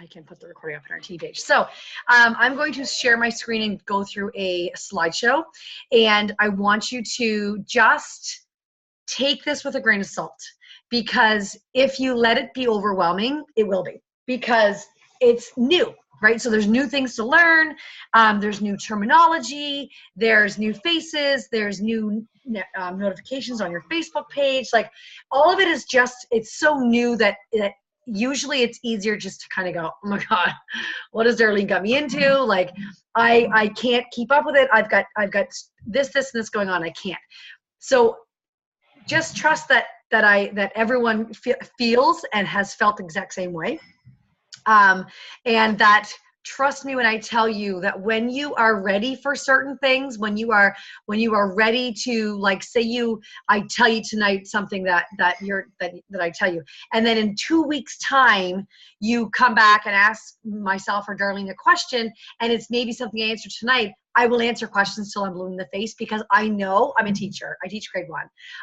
I can put the recording up on our team page. So I'm going to share my screen and go through a slideshow. And I want you to just take this with a grain of salt, because if you let it be overwhelming, it will be, because it's new, right? So there's new things to learn. There's new terminology. There's new faces. There's new notifications on your Facebook page. Like, all of it is just, it's so new that usually it's easier just to kind of go, oh my God, what has Darlene got me into? Like, I can't keep up with it. I've got this and this going on. I can't. So just trust that everyone feels and has felt the exact same way. And that, trust me when I tell you that when you are ready for certain things, when you are ready to, like, say I tell you tonight something that I tell you, and then in 2 weeks time you come back and ask myself or Darlene a question, and it's maybe something I answered tonight, I will answer questions till I'm blue in the face, because I know, I'm a teacher. I teach grade 1.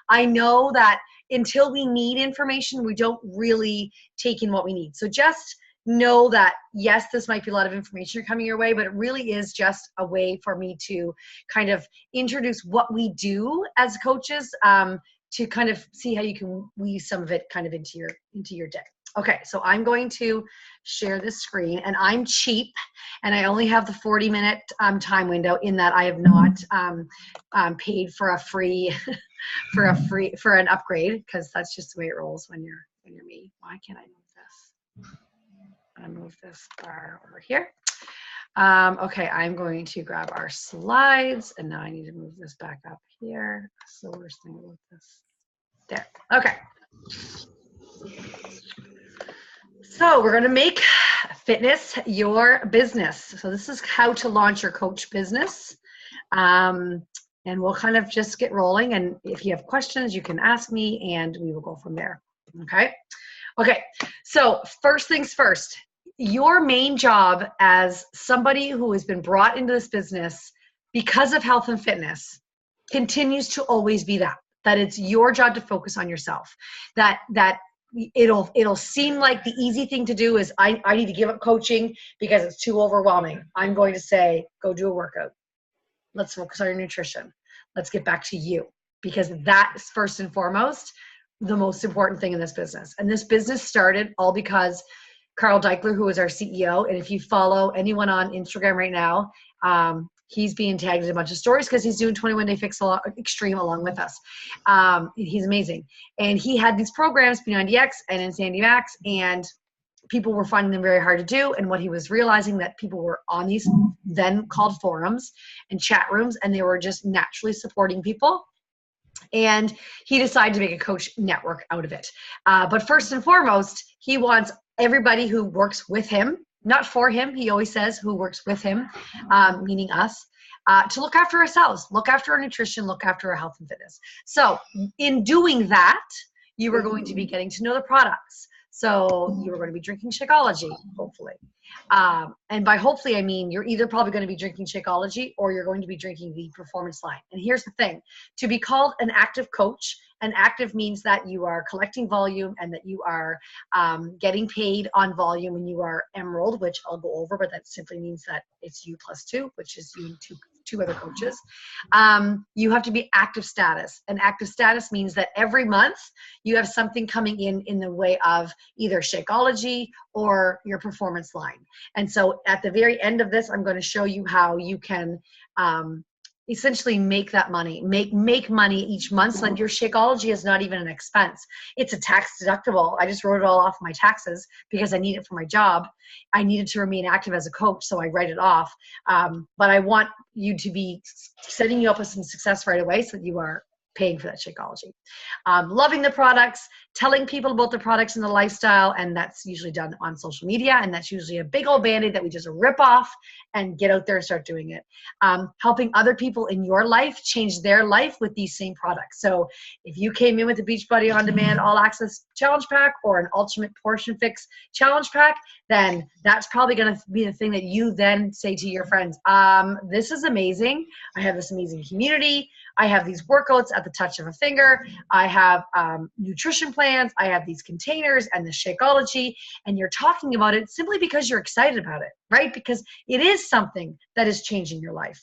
I know that until we need information, we don't really take in what we need. So just know that, yes, this might be a lot of information coming your way, but it really is just a way for me to kind of introduce what we do as coaches, to kind of see how you can weave some of it kind of into your day. Okay, so I'm going to share this screen, and I'm cheap, and I only have the 40-minute time window, in that I have not paid for a free for an upgrade, because that's just the way it rolls when you're me. Why can't I move this? I'm gonna move this bar over here. Okay, I'm going to grab our slides, and now I need to move this back up here. That's the worst thing about this. There. Okay. So we're going to make fitness your business. So this is how to launch your coach business. And we'll kind of just get rolling. And if you have questions, you can ask me, and we will go from there. Okay. Okay. So first things first, your main job as somebody who has been brought into this business because of health and fitness continues to always be that it's your job to focus on yourself. That it'll seem like the easy thing to do is, I need to give up coaching because it's too overwhelming. I'm going to say, go do a workout. Let's focus on your nutrition. Let's get back to you, because that is first and foremost the most important thing in this business. And this business started all because Carl Deichler, who is our CEO, and if you follow anyone on Instagram right now, he's being tagged in a bunch of stories because he's doing 21 Day Fix Extreme along with us. He's amazing. And he had these programs, P90X and Insanity Max, and people were finding them very hard to do. And what he was realizing, that people were on these then called forums and chat rooms, and they were just naturally supporting people. And he decided to make a coach network out of it. But first and foremost, he wants everybody who works with him, not for him, he always says, who works with him, meaning us, to look after ourselves, look after our nutrition, look after our health and fitness. So in doing that, you are going to be getting to know the products. So you are going to be drinking Shakeology, hopefully. And by hopefully, I mean you're either probably going to be drinking Shakeology, or you're going to be drinking the Performance line. And here's the thing. To be called an active coach, an active means that you are collecting volume, and that you are getting paid on volume, and you are Emerald, which I'll go over, but that simply means that it's you plus 2, which is you and two other coaches. You have to be active status. And active status means that every month you have something coming in the way of either Shakeology or your Performance line. And so at the very end of this, I'm going to show you how you can essentially make that money, make money each month, so that your Shakeology is not even an expense. It's a tax deductible. I just wrote it all off my taxes because I need it for my job. I needed to remain active as a coach, so I write it off. But I want you to be setting you up with some success right away, so that you are paying for that Shakeology. Loving the products, telling people about the products and the lifestyle, and that's usually done on social media, and that's usually a big old Band-Aid that we just rip off and get out there and start doing it. Helping other people in your life change their life with these same products. So if you came in with the Beachbody On Demand All Access Challenge Pack or an Ultimate Portion Fix Challenge Pack, then that's probably going to be the thing that you then say to your friends, this is amazing. I have this amazing community. I have these workouts at the touch of a finger. I have nutrition plans. I have these containers and the Shakeology, and you're talking about it simply because you're excited about it, right? Because it is something that is changing your life,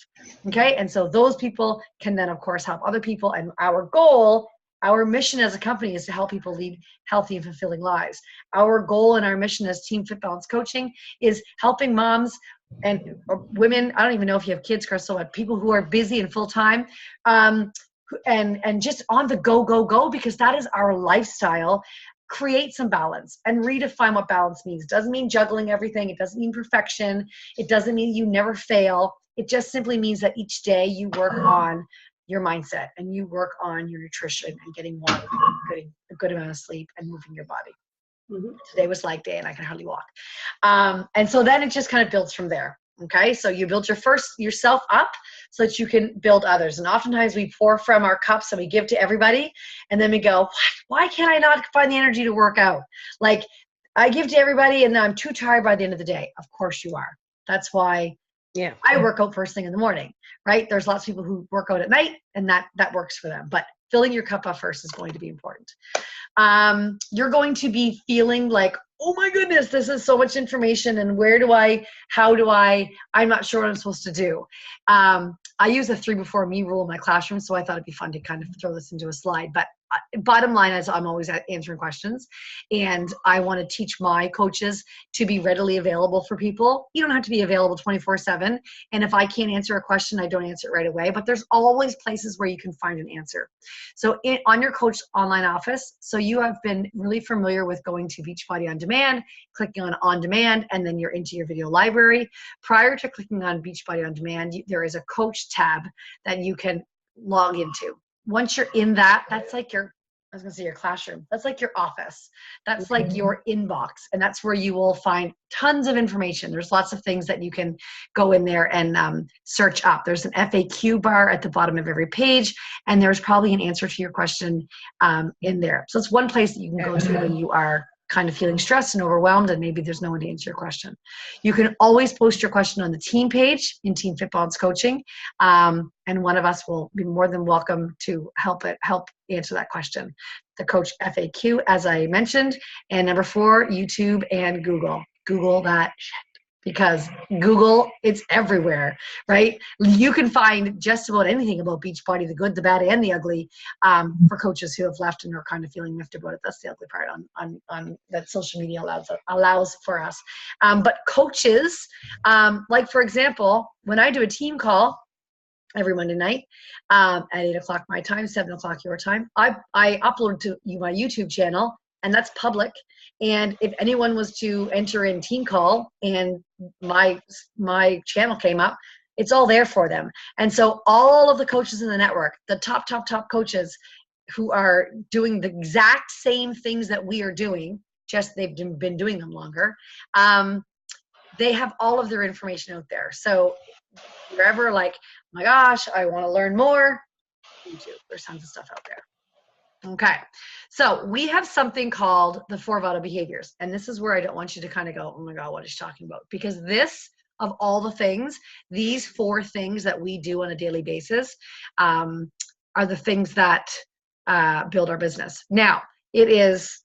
okay? And so those people can then, of course, help other people. And our goal, our mission as a company is to help people lead healthy and fulfilling lives. Our goal and our mission as Team Fit Balance Coaching is helping moms and women. I don't even know if you have kids, Crystal, but people who are busy and full-time and just on the go, because that is our lifestyle. Create some balance and redefine what balance means. It doesn't mean juggling everything. It doesn't mean perfection. It doesn't mean you never fail. It just simply means that each day you work on your mindset and you work on your nutrition and getting water, getting a good amount of sleep, and moving your body. Today was leg day and I can hardly walk. And so then it just kind of builds from there. Okay. So you build yourself up so that you can build others. And oftentimes we pour from our cups and we give to everybody. And then we go, why can't I not find the energy to work out? Like, I give to everybody and I'm too tired by the end of the day. Of course you are. That's why I work out first thing in the morning, right? There's lots of people who work out at night and that works for them. But filling your cup up first is going to be important. You're going to be feeling like, oh my goodness, this is so much information, and I'm not sure what I'm supposed to do. I use a 3 before me rule in my classroom, so I thought it'd be fun to kind of throw this into a slide. But bottom line is I'm always answering questions, and I want to teach my coaches to be readily available for people. You don't have to be available 24/7. And if I can't answer a question, I don't answer it right away, but there's always places where you can find an answer. So on your Coach Online Office, so you have been really familiar with going to Beachbody On Demand, clicking on Demand, and then you're into your video library. Prior to clicking on Beachbody On Demand, there is a coach tab that you can log into. Once you're in that, that's like your classroom. That's like your office. That's like your inbox. And that's where you will find tons of information. There's lots of things that you can go in there and search up. There's an FAQ bar at the bottom of every page, and there's probably an answer to your question in there. So it's one place that you can go to when you are kind of feeling stressed and overwhelmed and maybe there's no one to answer your question. You can always post your question on the team page in Team Fit Balance Coaching, and one of us will be more than welcome to help answer that question. The Coach FAQ, as I mentioned, and number 4, YouTube and Google. Google that shit, because Google, it's everywhere, right? You can find just about anything about Beachbody, the good, the bad, and the ugly, for coaches who have left and are kind of feeling miffed about it. That's the ugly part on that social media allows for us. But coaches, like for example, when I do a team call every Monday night at 8 o'clock my time, 7 o'clock your time, I upload to my YouTube channel, and that's public. And if anyone was to enter in team call and my channel came up, it's all there for them. And so all of the coaches in the network, the top coaches who are doing the exact same things that we are doing, just they've been doing them longer, they have all of their information out there. So if you're ever like, oh my gosh, I want to learn more, YouTube, there's tons of stuff out there. Okay, so we have something called the 4 vital behaviors. And this is where I don't want you to kind of go, oh my God, what is she talking about? Because this, of all the things, these 4 things that we do on a daily basis are the things that build our business. Now, it is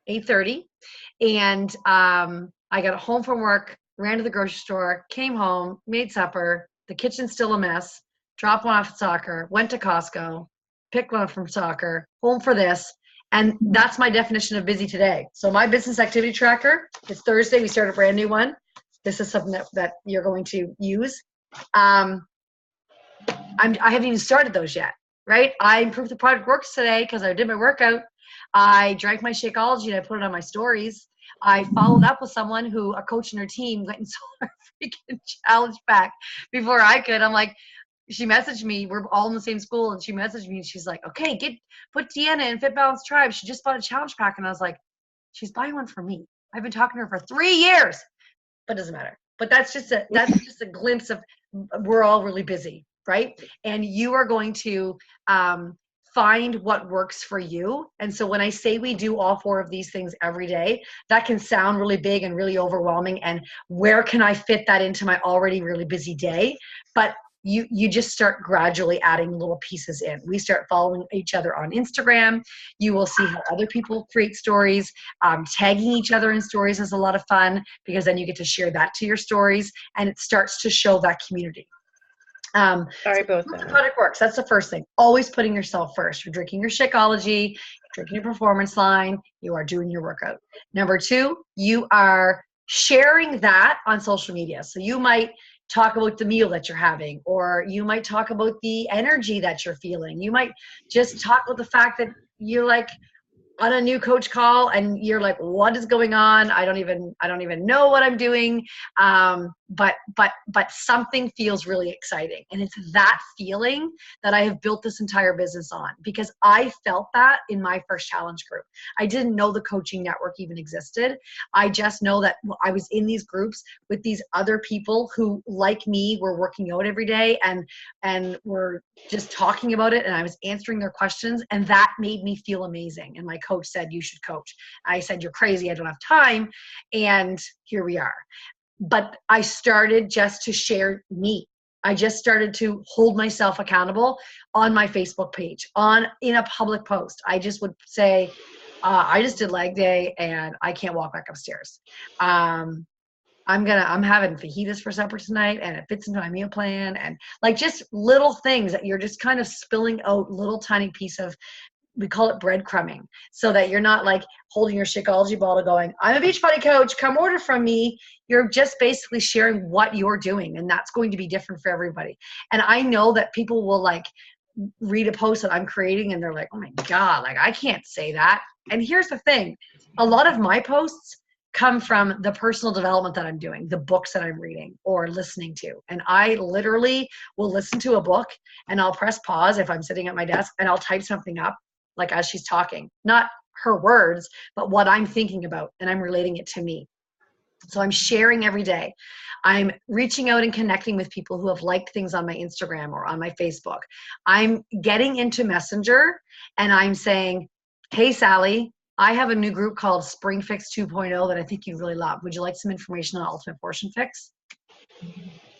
8:30 and I got home from work, ran to the grocery store, came home, made supper, the kitchen's still a mess, dropped one off at soccer, went to Costco, picked one up from soccer, home for this. And that's my definition of busy today. So my business activity tracker, it's Thursday. We started a brand new one. This is something that you're going to use. I haven't even started those yet, right? I improved the product works today because I did my workout. I drank my Shakeology and I put it on my stories. I followed up with someone who, a coach in her team, went and saw her freaking challenge pack before I could. I'm like, she messaged me, we're all in the same school, and she messaged me and she's like, okay, put Deanna in Fit Balance Tribe. She just bought a challenge pack. And I was like, she's buying one for me. I've been talking to her for 3 years, but it doesn't matter. But that's just a glimpse of, we're all really busy, right? And you are going to find what works for you. And so when I say we do all 4 of these things every day, that can sound really big and really overwhelming. And where can I fit that into my already really busy day? But you just start gradually adding little pieces in. We start following each other on Instagram. You will see how other people create stories. Tagging each other in stories is a lot of fun, because then you get to share that to your stories, and it starts to show that community. Sorry about The that. product works. That's the first thing. Always putting yourself first. You're drinking your Shakeology, you're drinking your performance line, you are doing your workout. Number two, you are sharing that on social media. So you might talk about the meal that you're having, or you might talk about the energy that you're feeling. You might just talk about the fact that you're like on a new coach call and you're like, what is going on? I don't even know what I'm doing. But something feels really exciting. And it's that feeling that I have built this entire business on, because I felt that in my first challenge group. I didn't know the coaching network even existed. I just know that I was in these groups with these other people who, like me, were working out every day and were just talking about it, and I was answering their questions, and that made me feel amazing. And my coach said, you should coach. I said, you're crazy, I don't have time. And here we are. But I started just to share me. I just started to hold myself accountable on my Facebook page, in a public post. I just would say, I just did leg day and I can't walk back upstairs. I'm having fajitas for supper tonight, and it fits into my meal plan, and like just little things that you're just kind of spilling out, little tiny piece of, we call it breadcrumbing, so that you're not like holding your Shakeology bottle going, I'm a Beachbody coach, come order from me. You're just basically sharing what you're doing, and that's going to be different for everybody. And I know that people will like read a post that I'm creating and they're like, oh my God, like I can't say that. And here's the thing, a lot of my posts come from the personal development that I'm doing, the books that I'm reading or listening to. And I literally will listen to a book and I'll press pause if I'm sitting at my desk, and I'll type something up like as she's talking, not her words, but what I'm thinking about, and I'm relating it to me. So I'm sharing every day. I'm reaching out and connecting with people who have liked things on my Instagram or on my Facebook. I'm getting into Messenger and I'm saying, hey, Sally, I have a new group called Spring Fix 2.0 that I think you really love. Would you like some information on Ultimate Portion Fix?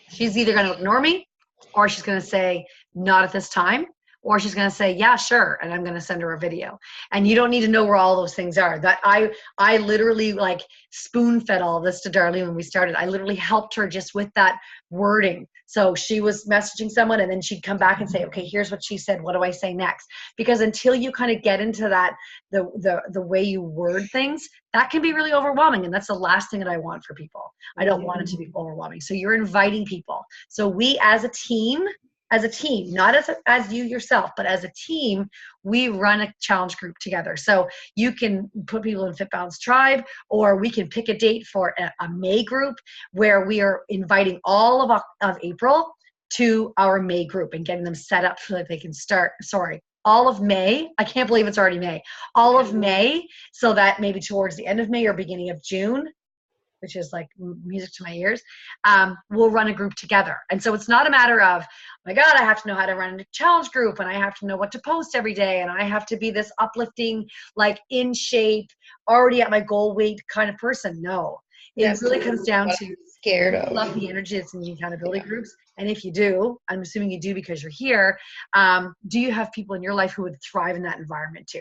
She's either going to ignore me, or she's going to say, not at this time. Or she's going to say, yeah, sure. And I'm going to send her a video. And you don't need to know where all those things are. That I literally like spoon fed all this to Darlene when we started. I literally helped her just with that wording. So she was messaging someone and then she'd come back and say, okay, here's what she said. What do I say next? Because until you kind of get into that, the way you word things, that can be really overwhelming. And that's the last thing that I want for people. I don't want it to be overwhelming. So you're inviting people. So we as a team, not as you yourself, but as a team, we run a challenge group together. So you can put people in Fit Balance Tribe, or we can pick a date for a May group where we are inviting all of April to our May group and getting them set up so that they can start, all of May. I can't believe it's already May. All of May, so that maybe towards the end of May or beginning of June, which is like music to my ears, we'll run a group together. And so it's not a matter of, oh my God, I have to know how to run a challenge group, and I have to know what to post every day, and I have to be this uplifting, like in shape, already at my goal weight kind of person. No, it really comes down to scared of. Love the energy that's in the accountability groups. And if you do, I'm assuming you do because you're here, do you have people in your life who would thrive in that environment too?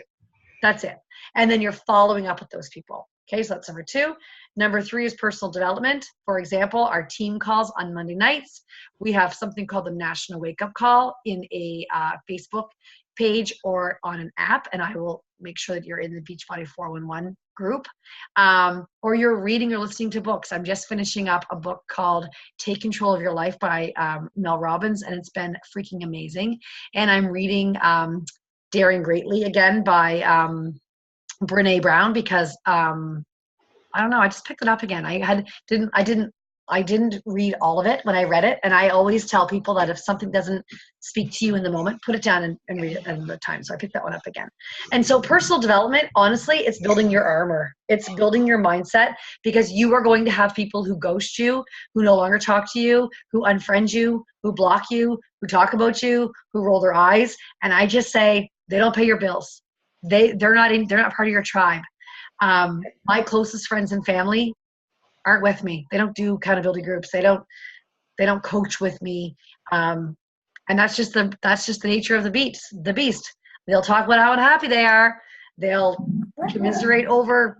That's it. And then you're following up with those people. Okay, so that's number two. Number three is personal development. For example, our team calls on Monday nights. We have something called the National Wake Up Call in a Facebook page or on an app, and I will make sure that you're in the Beachbody 411 group, or you're reading or listening to books. I'm just finishing up a book called Take Control of Your Life by Mel Robbins, and it's been freaking amazing. And I'm reading Daring Greatly again by Brene Brown, because I don't know, I just picked it up again. I didn't read all of it when I read it, and I always tell people that if something doesn't speak to you in the moment, put it down and read it another time. So I picked that one up again. And so personal development, honestly, it's building your armor. It's building your mindset, because you are going to have people who ghost you, who no longer talk to you, who unfriend you, who block you, who talk about you, who roll their eyes. And I just say, they don't pay your bills. They're not part of your tribe. My closest friends and family aren't with me. They don't do accountability groups. They don't They don't coach with me. And that's just the nature of the beast. They'll talk about how unhappy they are. They'll commiserate over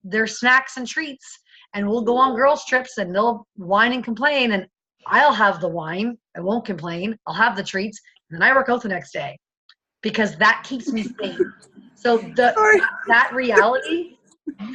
their snacks and treats, and we'll go on girls trips and they'll whine and complain, and I'll have the wine. I won't complain. I'll have the treats, and then I work out the next day because that keeps me sane. So that reality,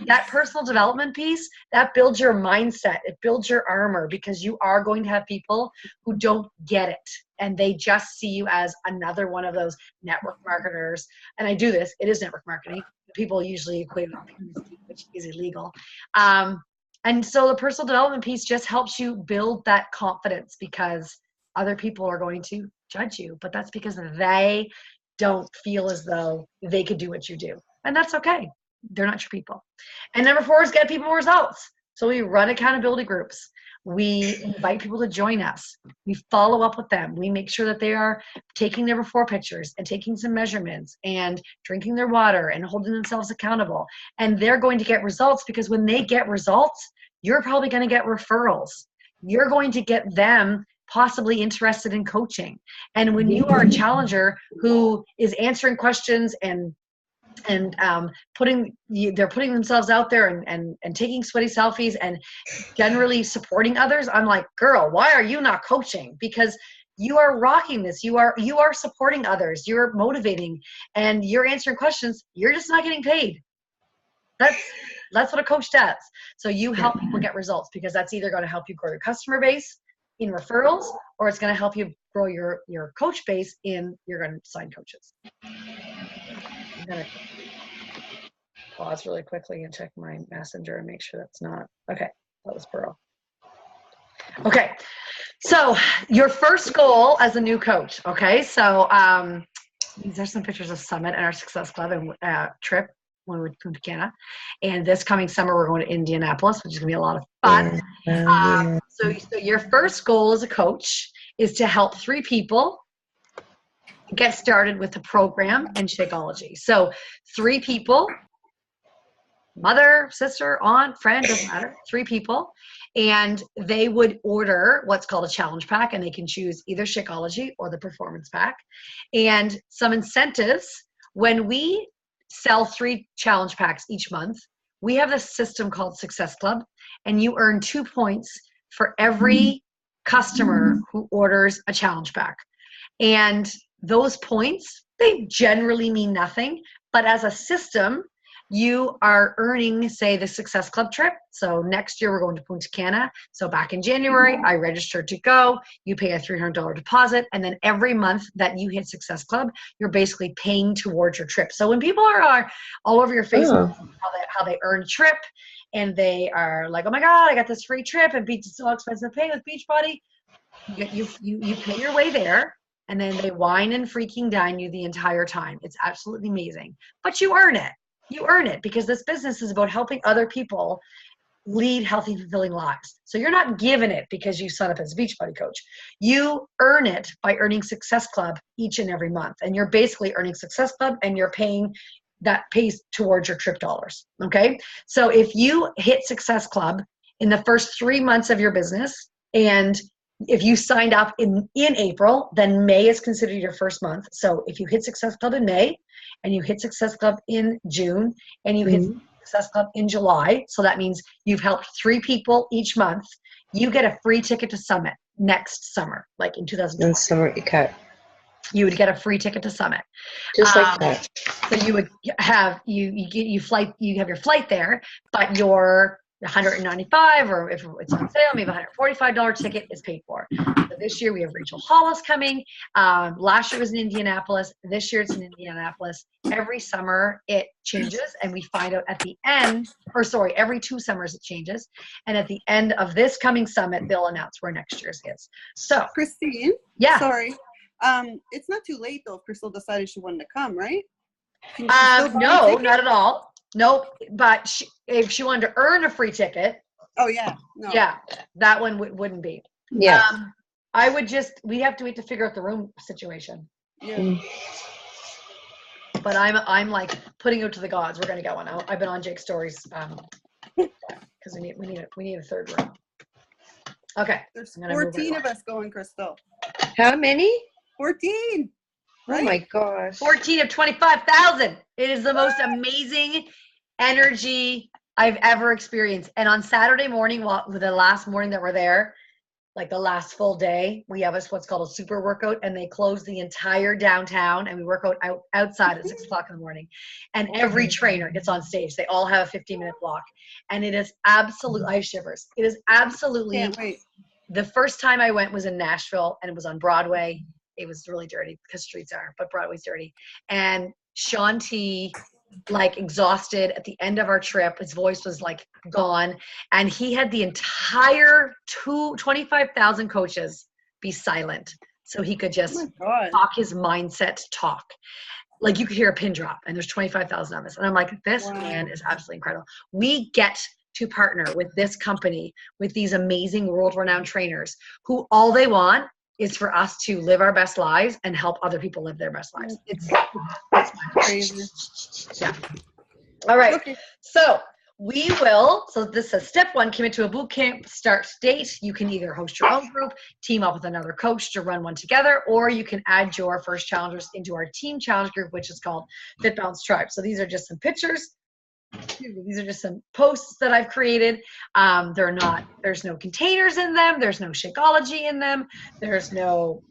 that personal development piece, that builds your mindset. It builds your armor, because you are going to have people who don't get it, and they just see you as another one of those network marketers. And I do this. It is network marketing. People usually equate it with PPC, which is illegal. And so the personal development piece just helps you build that confidence, because other people are going to judge you, but that's because they don't feel as though they could do what you do. And that's okay. They're not your people. And number 4 is get people results. So we run accountability groups. We invite people to join us. We follow up with them. We make sure that they are taking their before pictures and taking some measurements and drinking their water and holding themselves accountable. And they're going to get results, because when they get results, you're probably going to get referrals. You're going to get them possibly interested in coaching. And when you are a challenger who is answering questions and they're putting themselves out there and taking sweaty selfies and generally supporting others, I'm like, girl, why are you not coaching? Because you are rocking this. You are supporting others. You're motivating, and you're answering questions. You're just not getting paid. That's what a coach does. So you help people get results, because that's either going to help you grow your customer base in referrals, or it's going to help you grow your coach base in you're going to sign coaches. I'm going to pause really quickly and check my messenger and make sure that's not, okay, that was Pearl. Okay, so your first goal as a new coach, okay, so these are some pictures of Summit and our Success Club and trip when we went to Punta Cana. And this coming summer, we're going to Indianapolis, which is going to be a lot of fun. So your first goal as a coach is to help 3 people get started with the program in Shakeology. So 3 people, mother, sister, aunt, friend, doesn't matter, 3 people, and they would order what's called a challenge pack, and they can choose either Shakeology or the performance pack. And some incentives: when we sell 3 challenge packs each month, we have this system called Success Club, and you earn 2 points for every customer who orders a challenge pack. And those points, they generally mean nothing, but as a system, you are earning, say, the Success Club trip. So next year we're going to Punta Cana. So back in January, I registered to go. You pay a $300 deposit, and then every month that you hit Success Club, you're basically paying towards your trip. So when people are all over your Facebook, how they earn a trip, and they are like, oh my God, I got this free trip, and beach is so expensive to pay with Beachbody. You pay your way there, and then they wine and freaking dine you the entire time. It's absolutely amazing, but you earn it. You earn it, because this business is about helping other people lead healthy, fulfilling lives. So you're not given it because you sign up as a Beachbody coach. You earn it by earning Success Club each and every month. And you're basically earning Success Club, and you're paying, that pays towards your trip dollars. Okay. So if you hit Success Club in the first 3 months of your business, and if you signed up in April, then May is considered your first month. So if you hit Success Club in May, and you hit Success Club in June, and you hit Success Club in July, so that means you've helped 3 people each month, you get a free ticket to Summit next summer, like in 2020. And summer, okay. You would get a free ticket to Summit. Just like that. So you would have, you have your flight there, but your $195, or if it's on sale, maybe $145 ticket is paid for. So this year we have Rachel Hollis coming. Last year was in Indianapolis. This year it's in Indianapolis. Every summer it changes, and we find out at the end, every 2 summers it changes. And at the end of this coming summit, they'll announce where next year's is. So Christine, yeah, sorry. It's not too late though if Crystal decided she wanted to come, right? No, not at all. Nope. But if she wanted to earn a free ticket, oh yeah, no. Yeah, that one wouldn't be. Yeah. I would we have to wait to figure out the room situation. Yeah. But I'm like putting it to the gods. We're gonna go on. I've been on Jake's stories because we need a 3rd room. Okay. There's I'm gonna move 14 it of us going, Crystal. How many? 14. Oh Right? my gosh. 14 of 25,000. It is the most amazing energy I've ever experienced. And on Saturday morning, the last morning that we're there, like the last full day, we have what's called a super workout, and they close the entire downtown, and we work outside at 6 o'clock in the morning. And every trainer gets on stage. They all have a 15-minute block, and it is absolutely, I have shivers. It is absolutely. Can't wait. The first time I went was in Nashville, and it was on Broadway. It was really dirty because streets are, but Broadway's dirty. And Sean T, like exhausted at the end of our trip, his voice was like gone, and he had the entire 25,000 coaches be silent so he could Oh just my God. talk his mindset talk. Like you could hear a pin drop, and there's 25,000 of us, and I'm like, this Wow. man is absolutely incredible. We get to partner with this company, with these amazing world-renowned trainers who all they want is for us to live our best lives and help other people live their best lives. It's Crazy. yeah. All right. Okay. So this says step 1, commit to a boot camp start date. You can either host your own group, team up with another coach to run one together, or you can add your first challengers into our team challenge group, which is called Fit Balance Tribe. So these are just some pictures. These are just some posts that I've created. There's no containers in them. There's no Shakeology in them. There's no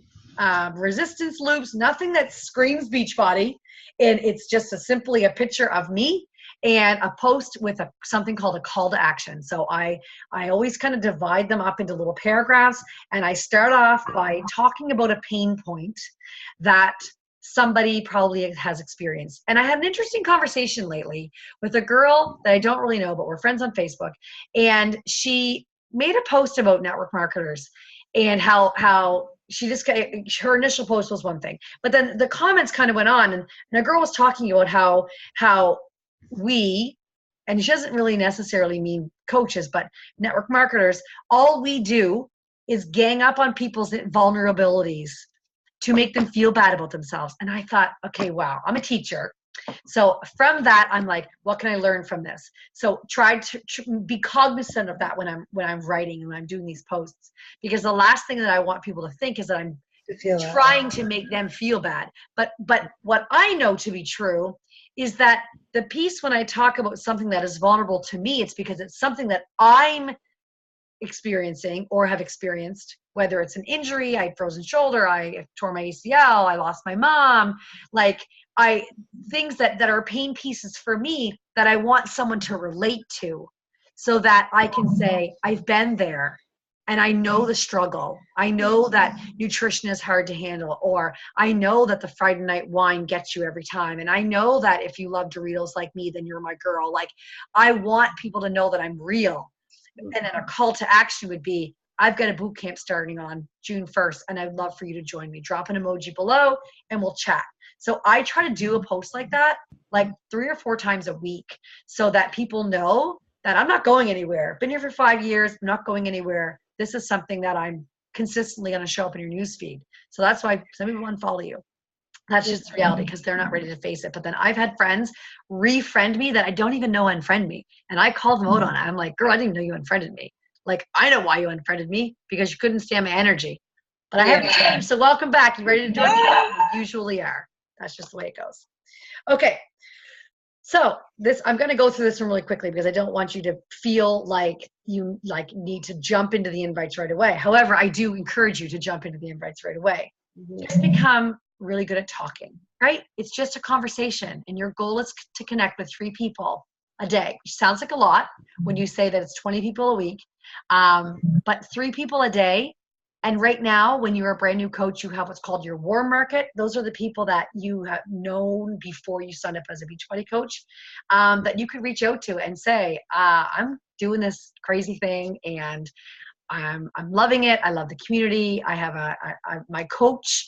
resistance loops, nothing that screams Beachbody. And it's just simply a picture of me and a post with something called a call to action. So I always kind of divide them up into little paragraphs, and I start off by talking about a pain point that somebody probably has experienced. And I had an interesting conversation lately with a girl that I don't really know, but we're friends on Facebook. And she made a post about network marketers and how she just, her initial post was one thing, but then the comments kind of went on, and the girl was talking about how we, and she doesn't really necessarily mean coaches, but network marketers, all we do is gang up on people's vulnerabilities to make them feel bad about themselves. And I thought, okay, wow, I'm a teacher. So from that, I'm like, what can I learn from this? So try to be cognizant of that when I'm writing and when I'm doing these posts, because the last thing that I want people to think is that I'm trying to make them feel bad. But what I know to be true is that the piece, when I talk about something that is vulnerable to me, it's because it's something that I'm experiencing or have experienced, whether it's an injury, I had frozen shoulder, I tore my ACL, I lost my mom, like things that are pain pieces for me that I want someone to relate to, so that I can say, I've been there and I know the struggle. I know that nutrition is hard to handle, or I know that the Friday night wine gets you every time. And I know that if you love Doritos like me, then you're my girl. Like, I want people to know that I'm real. And then a call to action would be, I've got a boot camp starting on June 1st, and I'd love for you to join me. Drop an emoji below and we'll chat. So I try to do a post like that, like 3 or 4 times a week, so that people know that I'm not going anywhere. Been here for 5 years, I'm not going anywhere. This is something that I'm consistently going to show up in your newsfeed. So that's why some people unfollow you. That's just the reality, because they're not ready to face it. But then I've had friends refriend me that I don't even know unfriend me. And I called them out on it. I'm like, girl, I didn't even know you unfriended me. Like, I know why you unfriended me, because you couldn't stand my energy. But I haven't changed, so welcome back. You ready to join me? You usually are. That's just the way it goes. Okay. So I'm going to go through this one really quickly, because I don't want you to feel like you need to jump into the invites right away. However, I do encourage you to jump into the invites right away. Just become really good at talking, right? It's just a conversation, and your goal is to connect with 3 people a day, which sounds like a lot when you say that it's 20 people a week, but 3 people a day. And right now, when you're a brand new coach, you have what's called your warm market. Those are the people that you have known before you signed up as a Beachbody coach, that you could reach out to and say, I'm doing this crazy thing, and I'm loving it. I love the community. I have my coach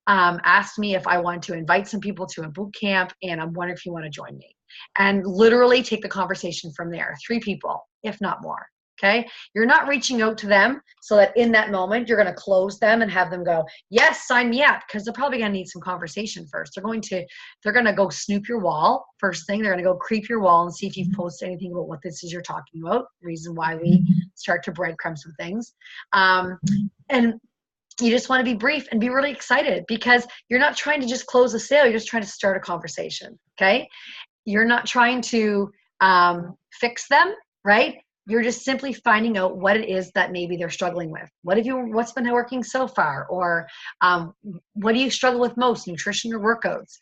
asked me if I want to invite some people to a boot camp, and I'm wondering if you want to join me. And literally take the conversation from there. 3 people, if not more. Okay. You're not reaching out to them so that in that moment you're going to close them and have them go, yes, sign me up. Because they're probably going to need some conversation first. They're going to go snoop your wall. First thing, they're going to go creep your wall and see if you've posted anything about what this is you're talking about. Reason why we start to breadcrumb some things. And you just want to be brief and be really excited because you're not trying to just close a sale. You're just trying to start a conversation. Okay. You're not trying to fix them, right? You're just simply finding out what it is that maybe they're struggling with. What's been working so far? Or what do you struggle with most, nutrition or workouts?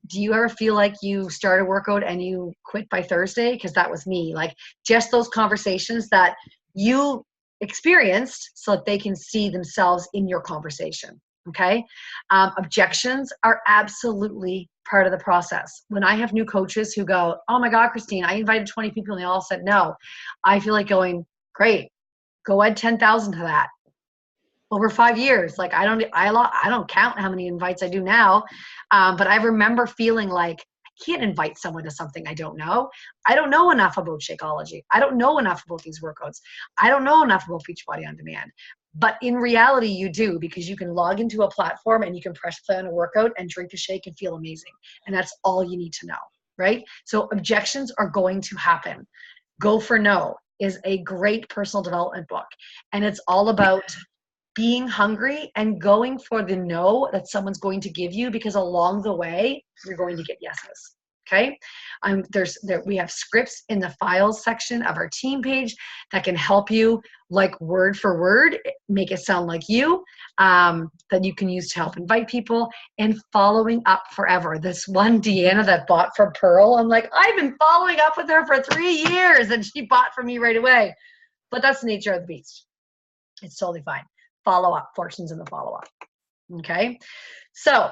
Do you ever feel like you start a workout and you quit by Thursday? Because that was me. Like just those conversations that you experienced so that they can see themselves in your conversation. Okay. Objections are absolutely part of the process. When I have new coaches who go, oh my God, Christine, I invited 20 people and they all said no. I feel like going, great, go add 10,000 to that over 5 years. Like I don't count how many invites I do now. But I remember feeling like I can't invite someone to something I don't know. I don't know enough about Shakeology. I don't know enough about these workouts. I don't know enough about Beachbody On Demand. But in reality, you do, because you can log into a platform and you can press play on a workout and drink a shake and feel amazing. And that's all you need to know, right? So objections are going to happen. Go for No is a great personal development book. And it's all about being hungry and going for the no that someone's going to give you, because along the way, you're going to get yeses. Okay. We have scripts in the files section of our team page that can help you, like word for word, make it sound like you, that you can use to help invite people, and following up forever. This one Deanna that bought from Pearl, I'm like, I've been following up with her for 3 years and she bought from me right away. But that's the nature of the beast. It's totally fine. Follow up, fortunes in the follow up. Okay. So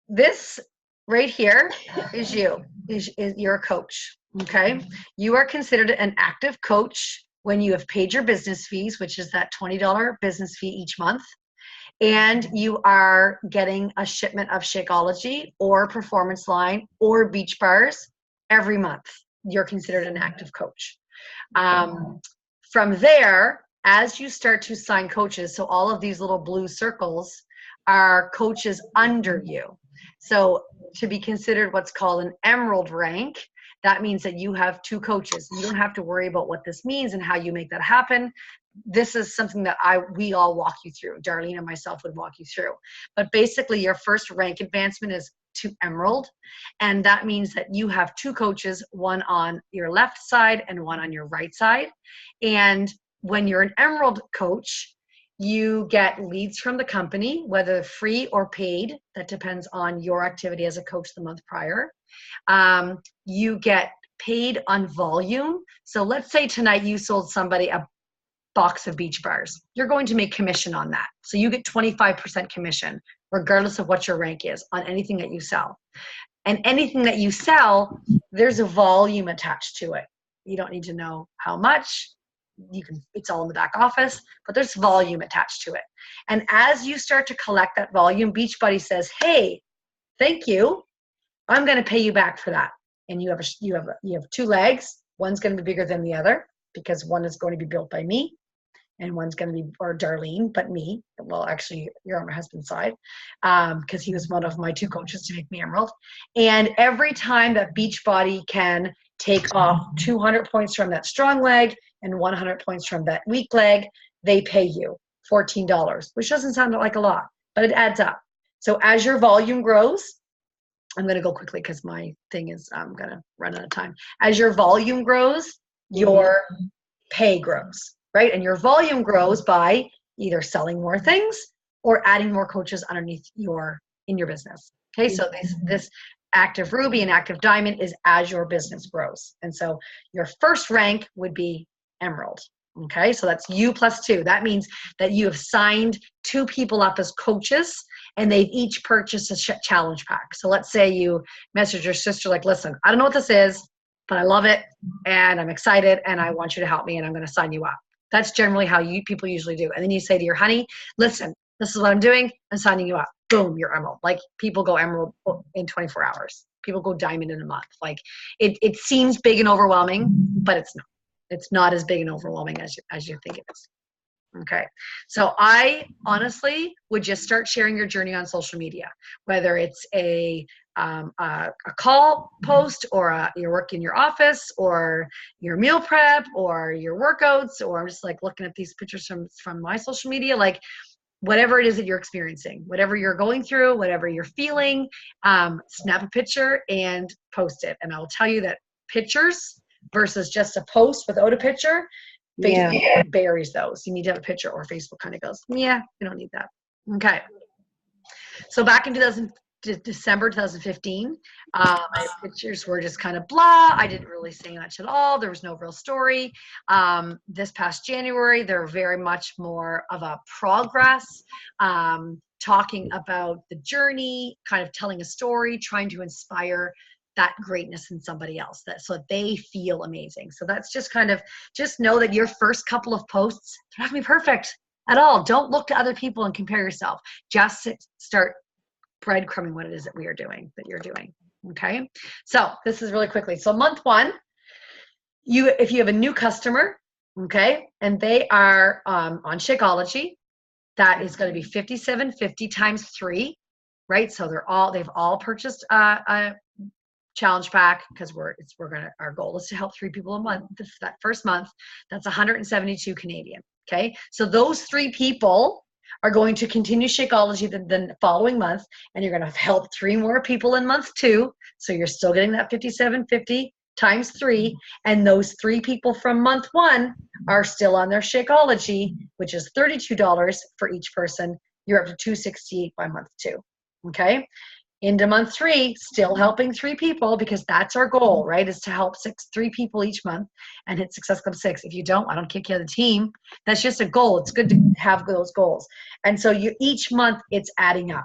this right here is you're a coach. Okay. You are considered an active coach when you have paid your business fees, which is that $20 business fee each month, and you are getting a shipment of Shakeology or Performance Line or Beach Bars every month. You're considered an active coach. From there, as you start to sign coaches, so all of these little blue circles are coaches under you. So to be considered what's called an emerald rank, that means that you have 2 coaches. You don't have to worry about what this means and how you make that happen. This is something that we all walk you through. Darlene and myself would walk you through. But basically your first rank advancement is to emerald. And that means that you have 2 coaches, one on your left side and one on your right side. And when you're an emerald coach, you get leads from the company, whether free or paid. That depends on your activity as a coach the month prior. You get paid on volume. So let's say tonight you sold somebody a box of Beach Bars. You're going to make commission on that. So you get 25% commission, regardless of what your rank is, on anything that you sell. And anything that you sell, there's a volume attached to it. You don't need to know how much. It's all in the back office, but there's volume attached to it. And as you start to collect that volume, Beachbody says, hey, thank you. I'm going to pay you back for that. And you have 2 legs. One's going to be bigger than the other because one is going to be built by me and one's going to be, or Darlene, but me. Well, actually you're on my husband's side because he was one of my 2 coaches to make me emerald. And every time that Beachbody can take off 200 points from that strong leg and 100 points from that weak leg, they pay you $14, which doesn't sound like a lot, but it adds up. So as your volume grows, I'm going to go quickly because my thing is, I'm going to run out of time. As your volume grows, your pay grows, right? And your volume grows by either selling more things or adding more coaches underneath in your business. Okay. So this active ruby and active diamond is as your business grows. And so your first rank would be emerald. Okay. So that's you plus 2. That means that you have signed 2 people up as coaches and they've each purchased a challenge pack. So let's say you message your sister like, listen, I don't know what this is, but I love it and I'm excited and I want you to help me and I'm going to sign you up. That's generally how people usually do. And then you say to your honey, listen, this is what I'm doing. I'm signing you up. Boom, you're emerald. Like people go emerald in 24 hours. People go diamond in a month. Like it seems big and overwhelming, but it's not. It's not as big and overwhelming as you think it is. Okay. So I honestly would just start sharing your journey on social media, whether it's a call post or your work in your office or your meal prep or your workouts, or I'm just like looking at these pictures from my social media, like whatever it is that you're experiencing, whatever you're going through, whatever you're feeling, snap a picture and post it. And I will tell you that pictures versus just a post without a picture, Facebook buries those. You need to have a picture, or Facebook kind of goes, yeah, we don't need that. Okay. So back in December 2015, my pictures were just kind of blah. I didn't really say much at all. There was no real story. This past January, they're very much more of a progress, talking about the journey, kind of telling a story, trying to inspire that greatness in somebody else, so that they feel amazing. So that's just kind of, just know that your first couple of posts, they're not gonna be perfect at all. Don't look to other people and compare yourself. Just start breadcrumbing what it is that you're doing. Okay. So this is really quickly. So month one, if you have a new customer, okay, and they are on Shakeology, that is going to be $57.50 times 3, right? So they've all purchased a challenge pack, because our goal is to help 3 people a month. That first month, that's 172 Canadian. Okay, so those 3 people are going to continue Shakeology the following month, and you're going to help 3 more people in month 2. So you're still getting that $57.50 times 3, and those 3 people from month 1 are still on their Shakeology, which is $32 for each person. You're up to $268 by month 2. Okay. Into month 3, still helping 3 people, because that's our goal, right? Is to help 3 people each month and hit Success Club 6. If you don't, I don't kick you out of the team. That's just a goal. It's good to have those goals. And so each month it's adding up.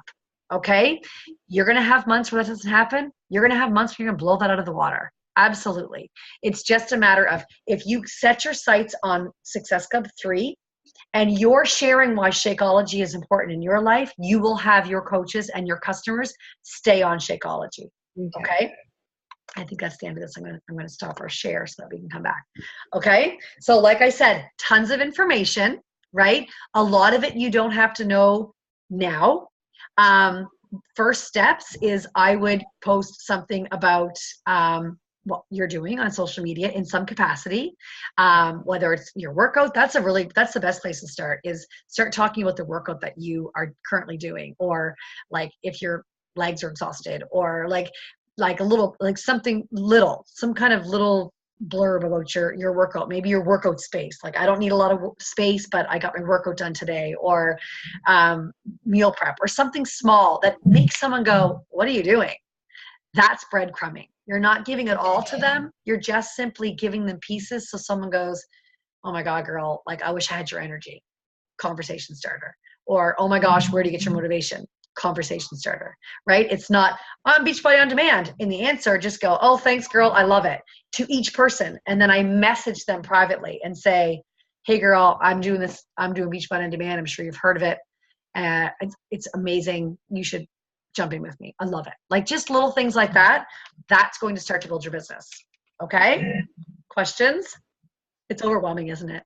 Okay. You're going to have months where that doesn't happen. You're going to have months where you're going to blow that out of the water. Absolutely. It's just a matter of, if you set your sights on Success Club 3, and you're sharing why Shakeology is important in your life, you will have your coaches and your customers stay on Shakeology. Okay? I think that's the end of this. I'm going to stop our share so that we can come back. Okay? So like I said, tons of information, right? A lot of it you don't have to know now. First steps is I would post something about what you're doing on social media in some capacity, whether it's your workout. That's the best place to start, is start talking about the workout that you are currently doing, or like if your legs are exhausted, or like a little, like something little, some kind of little blurb about your workout, maybe your workout space. Like, I don't need a lot of space, but I got my workout done today, or meal prep, or something small that makes someone go, what are you doing? That's breadcrumbing. You're not giving it all to them. You're just simply giving them pieces. So someone goes, oh my God, girl, like, I wish I had your energy. Conversation starter. Or, oh my gosh, where do you get your motivation? Conversation starter, right? It's not, I'm Beachbody on Demand. In the answer, just go, oh, thanks, girl, I love it, to each person. And then I message them privately and say, hey, girl, I'm doing this. I'm doing Beachbody on Demand. I'm sure you've heard of it. It's amazing. You should jump in with me. I love it. Like, just little things like that. That's going to start to build your business. Okay? Questions? It's overwhelming, isn't it?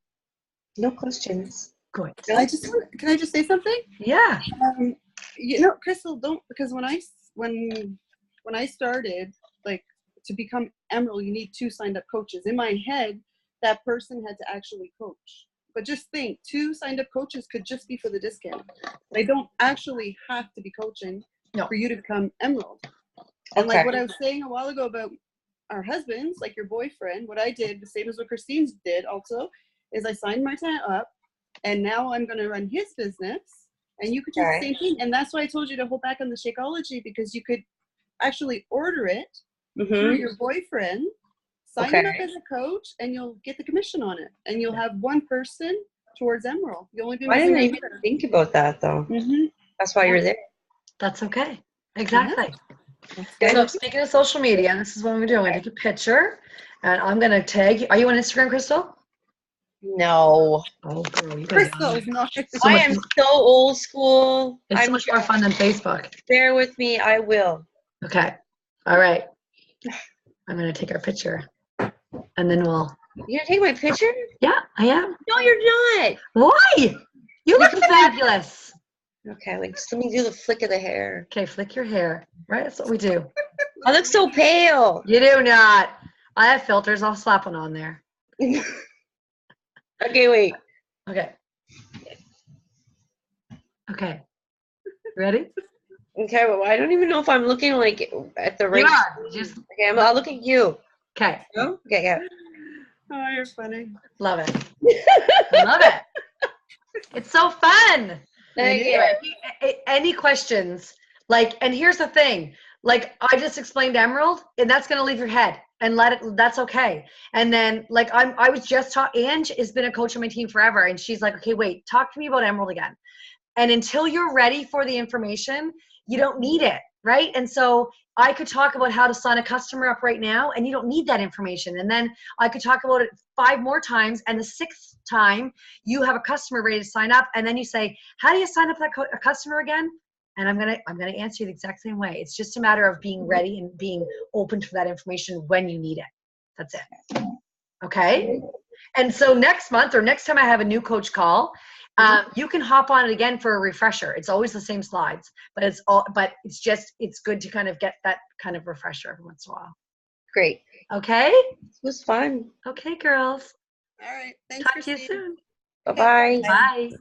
No questions. Good. Can I just say something? Yeah. Crystal, because when I started, like, to become Emerald, you need 2 signed up coaches. In my head, that person had to actually coach. But just think, 2 signed up coaches could just be for the discount. They don't actually have to be coaching for you to become Emerald. And like what I was saying a while ago about our husbands, like your boyfriend, what I did, the same as what Christine did also, is I signed Martin up, and now I'm going to run his business. And you could do the same thing. And that's why I told you to hold back on the Shakeology, because you could actually order it through your boyfriend, sign him up as a coach, and you'll get the commission on it. And you'll have 1 person towards Emerald. You'll only be I didn't even think about that, though. That's why you're there. That's okay. Exactly. Yeah. So speaking of social media, this is what I'm doing. I take a picture, and I'm going to tag you. Are you on Instagram, Crystal? No. Oh, girl, you guys Crystal's not. I am so old school. It's so much more fun than Facebook. Bear with me. I will. Okay. All right. I'm going to take our picture, and then we'll You gonna take my picture? Yeah, I am. No, you're not. Why? You look fabulous. Okay, like just let me do the flick of the hair. Okay, flick your hair. Right, that's what we do. I look so pale. You do not. I have filters. I'll slap one on there. Okay, wait. Okay. Okay. Ready? Okay, well, I don't even know if I'm looking like at the right. You are. Just Okay, I'll look at you. okay. No? Okay, yeah. Oh, you're funny. Love it. I love it. It's so fun. Thank you. Any questions? Like, and here's the thing. Like, I just explained Emerald, and that's gonna leave your head, and let it. That's okay. And then, like, I was just talking. Ange has been a coach on my team forever, and she's like, okay, wait, talk to me about Emerald again. And until you're ready for the information, you don't need it, right? And so I could talk about how to sign a customer up right now, and you don't need that information. And then I could talk about it 5 more times, and the 6th time you have a customer ready to sign up, and then you say, how do you sign up that a customer again? And I'm gonna answer you the exact same way. It's just a matter of being ready and being open to that information when you need it. That's it. Okay? And so next month or next time I have a new coach call, you can hop on it again for a refresher. It's always the same slides, but it's good to kind of get that kind of refresher every once in a while. Great. Okay? It was fun. Okay, girls. All right. Thanks, Talk to you Christine. soon. Bye-bye. Bye.